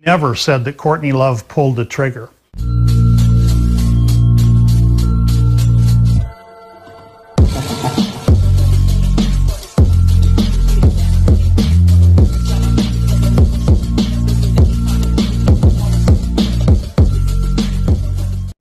Never said that Courtney Love pulled the trigger.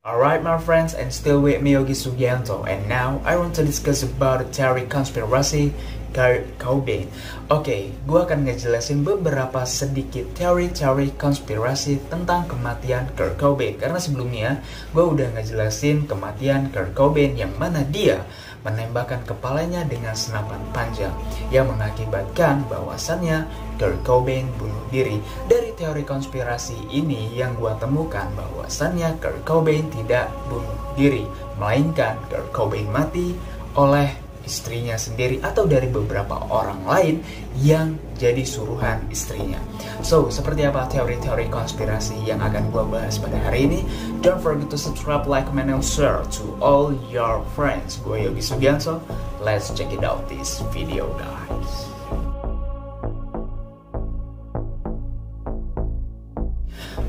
Alright my friends, and still with me Yogi Sugianto, and now I want to discuss about the theory conspiracy Kurt Cobain. Oke, gue akan ngejelasin beberapa sedikit teori-teori konspirasi tentang kematian Kurt Cobain. Karena sebelumnya gue udah ngejelasin kematian Kurt Cobain yang mana dia menembakkan kepalanya dengan senapan panjang yang mengakibatkan bahwasannya Kurt Cobain bunuh diri. Dari teori konspirasi ini yang gue temukan bahwasannya Kurt Cobain tidak bunuh diri, melainkan Kurt Cobain mati oleh istrinya sendiri atau dari beberapa orang lain yang jadi suruhan istrinya. So, seperti apa teori-teori konspirasi yang akan gue bahas pada hari ini? Don't forget to subscribe, like, comment, and share to all your friends. Gue Yogi Sugianto. Let's check it out this video, guys.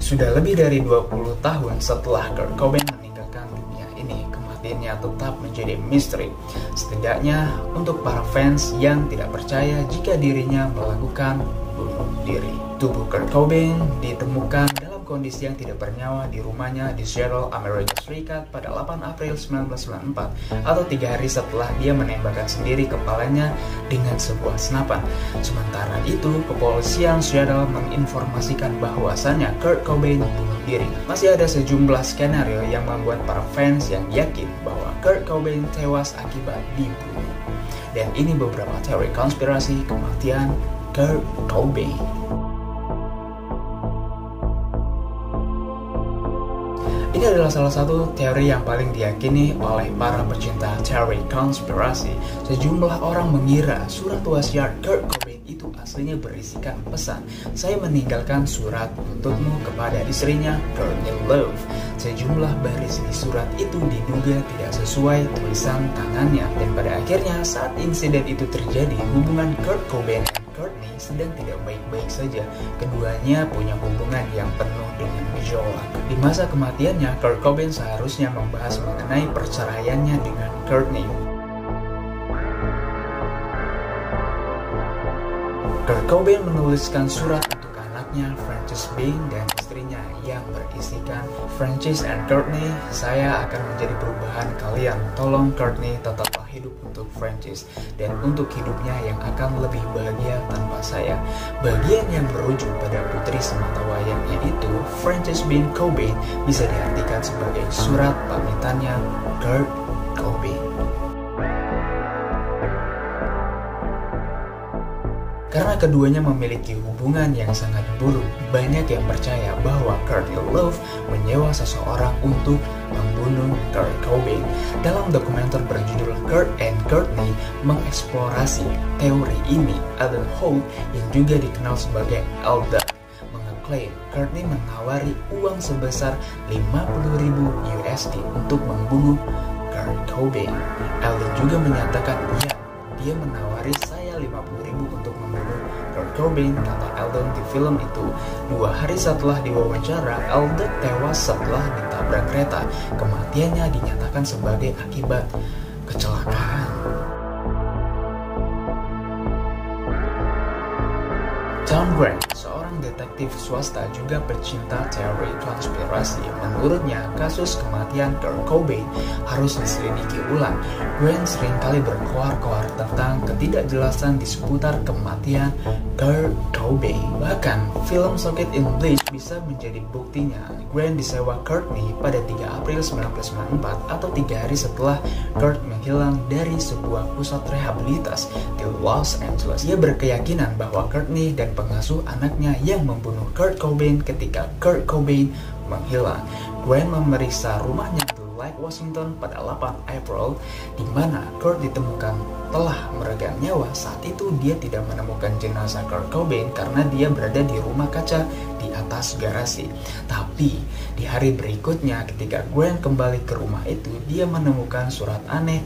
Sudah lebih dari 20 tahun setelah Kurt Cobain meninggalkan dunia ini, kematiannya tetap menjadi misteri. Setidaknya untuk para fans yang tidak percaya jika dirinya melakukan bunuh diri. Tubuh Kurt Cobain ditemukan dalam kondisi yang tidak bernyawa di rumahnya di Seattle, Amerika Serikat pada 8 April 1994 atau 3 hari setelah dia menembakkan sendiri kepalanya dengan sebuah senapan. Sementara itu, kepolisian Seattle menginformasikan bahwasannya Kurt Cobain bunuh diri. Masih ada sejumlah skenario yang membuat para fans yang yakin bahwa Kurt Cobain tewas akibat dibunuh. Dan ini beberapa teori konspirasi kematian Kurt Cobain. Ini adalah salah satu teori yang paling diyakini oleh para pecinta teori konspirasi. Sejumlah orang mengira surat wasiat Kurt Cobain itu aslinya berisikan pesan, "Saya meninggalkan surat untukmu," kepada istrinya Courtney Love. Sejumlah baris di surat itu diduga tidak sesuai tulisan tangannya, dan pada akhirnya saat insiden itu terjadi, hubungan Kurt Cobain dan Courtney sedang tidak baik-baik saja. Keduanya punya hubungan yang penuh dengan gejolak. Di masa kematiannya, Kurt Cobain seharusnya membahas mengenai perceraiannya dengan Courtney. Kurt Cobain menuliskan surat untuk anaknya Frances Bean dan istrinya yang berisikan, "Frances and Courtney, saya akan menjadi perubahan kalian. Tolong Courtney tetaplah hidup untuk Frances dan untuk hidupnya yang akan lebih bahagia tanpa saya." Bagian yang berujung pada putri sematawayangnya itu, Frances Bean Cobain, bisa diartikan sebagai surat pamitannya Kurt Cobain. Karena keduanya memiliki hubungan yang sangat buruk, banyak yang percaya bahwa Courtney Love menyewa seseorang untuk membunuh Kurt Cobain. Dalam dokumenter berjudul Kurt and Courtney mengeksplorasi teori ini, Alan Holt yang juga dikenal sebagai Elda mengklaim Courtney menawari uang sebesar 50.000 USD untuk membunuh Kurt Cobain. Elden juga menyatakan, "Iya, dia menawari saya 50.000 untuk membunuh Kurt Cobain," kata Elden di film itu. 2 hari setelah diwawancara, Elden tewas setelah ditabrak kereta. Kematiannya dinyatakan sebagai akibat kecelakaan. Tom Grant, seorang detektif swasta juga pecinta teori konspirasi. Menurutnya, kasus kematian Kurt Cobain harus diselidiki ulang. Grant seringkali berkoar-koar tentang ketidakjelasan di seputar kematian Kurt Cobain. Bahkan, film Socket in Bleach bisa menjadi buktinya. Grant disewa Courtney pada 3 April 1994 atau 3 hari setelah Kurt menghilang dari sebuah pusat rehabilitas di Los Angeles. Ia berkeyakinan bahwa Courtney dan pengasuh anaknya yang membunuh Kurt Cobain ketika Kurt Cobain menghilang. Grant memeriksa rumahnya di Lake Washington pada 8 April, di mana Kurt ditemukan telah meregang nyawa. Saat itu dia tidak menemukan jenazah Kurt Cobain karena dia berada di rumah kaca di atas garasi. Tapi di hari berikutnya ketika Grant kembali ke rumah itu, dia menemukan surat aneh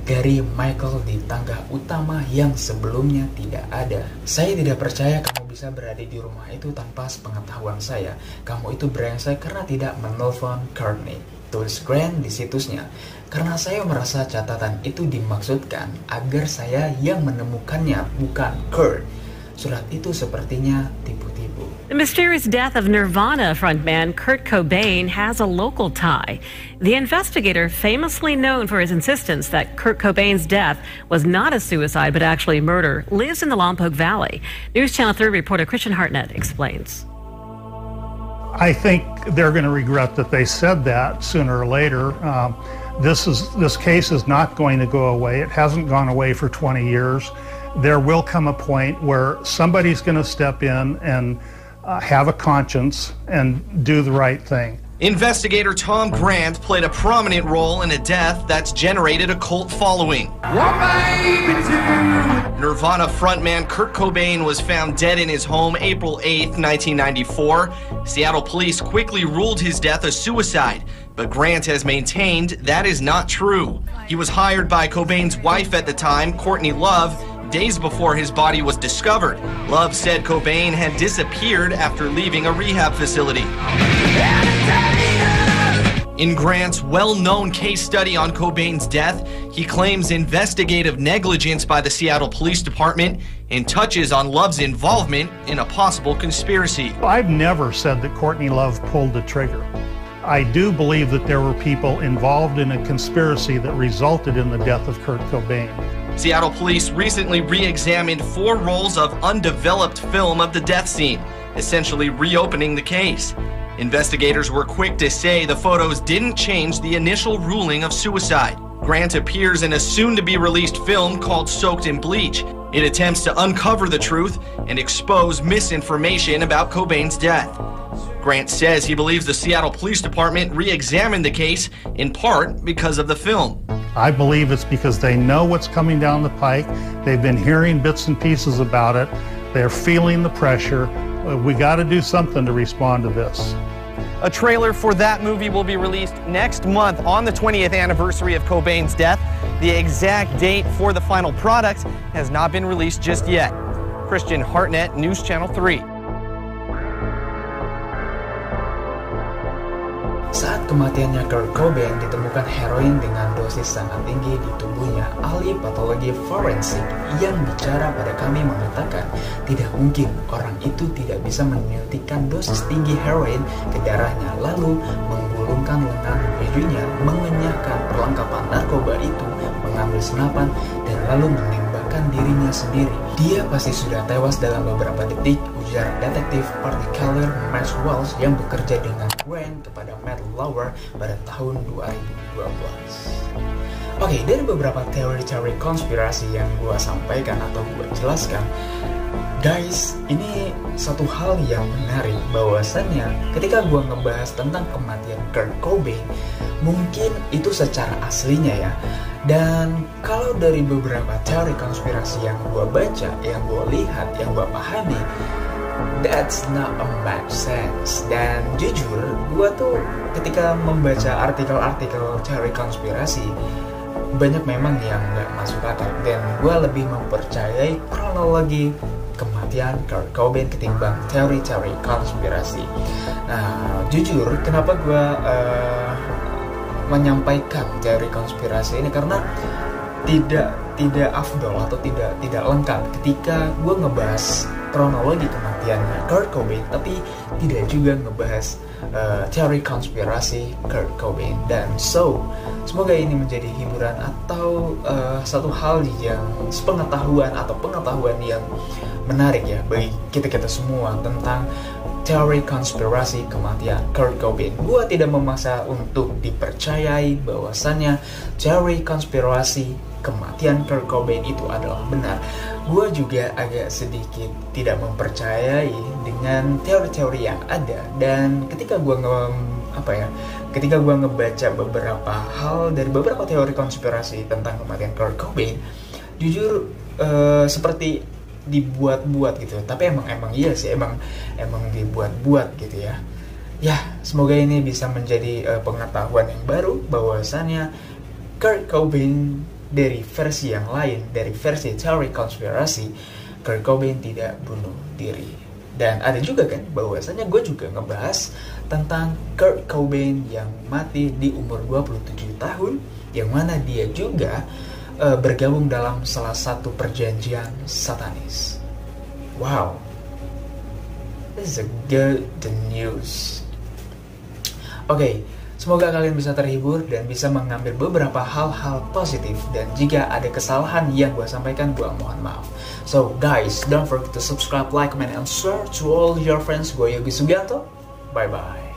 Gary Michael di tangga utama yang sebelumnya tidak ada. Saya tidak percaya kamu bisa berada di rumah itu tanpa sepengetahuan saya. Kamu itu brengsek karena tidak menelpon Courtney, tulis Grant di situsnya. Karena saya merasa catatan itu dimaksudkan agar saya yang menemukannya, bukan Kurt. Surat itu sepertinya tipu-tipu. The mysterious death of Nirvana frontman Kurt Cobain has a local tie. The investigator, famously known for his insistence that Kurt Cobain's death was not a suicide but actually murder, lives in the Lompoc Valley. News Channel 3 reporter Christian Hartnett explains. I think they're going to regret that they said that sooner or later. This case is not going to go away. It hasn't gone away for 20 years. There will come a point where somebody's going to step in and have a conscience and do the right thing. Investigator Tom Grant played a prominent role in a death that's generated a cult following. Nirvana frontman Kurt Cobain was found dead in his home April 8, 1994. Seattle police quickly ruled his death a suicide, but Grant has maintained that is not true. He was hired by Cobain's wife at the time, Courtney Love, days before his body was discovered. Love said Cobain had disappeared after leaving a rehab facility. In Grant's well-known case study on Cobain's death, he claims investigative negligence by the Seattle Police Department and touches on Love's involvement in a possible conspiracy. I've never said that Courtney Love pulled the trigger. I do believe that there were people involved in a conspiracy that resulted in the death of Kurt Cobain. Seattle police recently re-examined 4 rolls of undeveloped film of the death scene, essentially reopening the case. Investigators were quick to say the photos didn't change the initial ruling of suicide. Grant appears in a soon-to-be-released film called Soaked in Bleach. It attempts to uncover the truth and expose misinformation about Cobain's death. Grant says he believes the Seattle Police Department re-examined the case in part because of the film. I believe it's because they know what's coming down the pike. They've been hearing bits and pieces about it. They're feeling the pressure. We got to do something to respond to this. A trailer for that movie will be released next month on the 20th anniversary of Cobain's death. The exact date for the final product has not been released just yet. Christian Hartnett, News Channel 3. Saat kematiannya Kurt Cobain ditemukan heroin dengan dosis sangat tinggi di tubuhnya. Ahli patologi forensik yang bicara pada kami mengatakan tidak mungkin orang itu tidak bisa menyuntikkan dosis tinggi heroin ke darahnya lalu menggulungkan lengan bajunya, mengenyahkan perlengkapan narkoba itu, mengambil senapan dan lalu menembakkan dirinya sendiri. Dia pasti sudah tewas dalam beberapa detik, ujar detektif Particular Max Wells yang bekerja dengan Grant kepada Matt Lauer pada tahun 2012. Oke, dari beberapa teori-teori konspirasi yang gue sampaikan atau gue jelaskan, guys, ini satu hal yang menarik bahwasannya ketika gue ngebahas tentang kematian Kurt Cobain, mungkin itu secara aslinya ya. Dan kalau dari beberapa teori konspirasi yang gue baca, yang gue lihat, yang gue pahami, that's not a make sense. Dan jujur, gue tuh ketika membaca artikel-artikel teori konspirasi, banyak memang yang gak masuk akal. Dan gue lebih mempercayai kronologi kematian Kurt Cobain ketimbang teori-teori konspirasi. Nah, jujur, kenapa gue menyampaikan teori konspirasi ini karena tidak afdol atau tidak lengkap ketika gue ngebahas kronologi kematiannya Kurt Cobain, tapi tidak juga ngebahas teori konspirasi Kurt Cobain. Dan semoga ini menjadi hiburan atau satu hal yang pengetahuan yang menarik ya bagi kita semua tentang teori konspirasi kematian Kurt Cobain. Gua tidak memaksa untuk dipercayai bahwasannya teori konspirasi kematian Kurt Cobain itu adalah benar. Gua juga agak sedikit tidak mempercayai dengan teori-teori yang ada. Dan ketika gua ngebaca beberapa hal dari beberapa teori konspirasi tentang kematian Kurt Cobain, jujur seperti dibuat-buat gitu. Tapi emang iya sih, emang dibuat-buat gitu ya. Ya, semoga ini bisa menjadi pengetahuan yang baru bahwasannya Kurt Cobain dari versi yang lain, dari versi teori konspirasi, Kurt Cobain tidak bunuh diri. Dan ada juga kan bahwasanya gue juga ngebahas tentang Kurt Cobain yang mati di umur 27 tahun, yang mana dia juga bergabung dalam salah satu perjanjian satanis. Wow, this is a good news. Oke, semoga kalian bisa terhibur dan bisa mengambil beberapa hal-hal positif. Dan jika ada kesalahan yang gue sampaikan, gue mohon maaf. So guys, don't forget to subscribe, like, comment, and share to all your friends. Gue Yogi Sugianto. Bye-bye.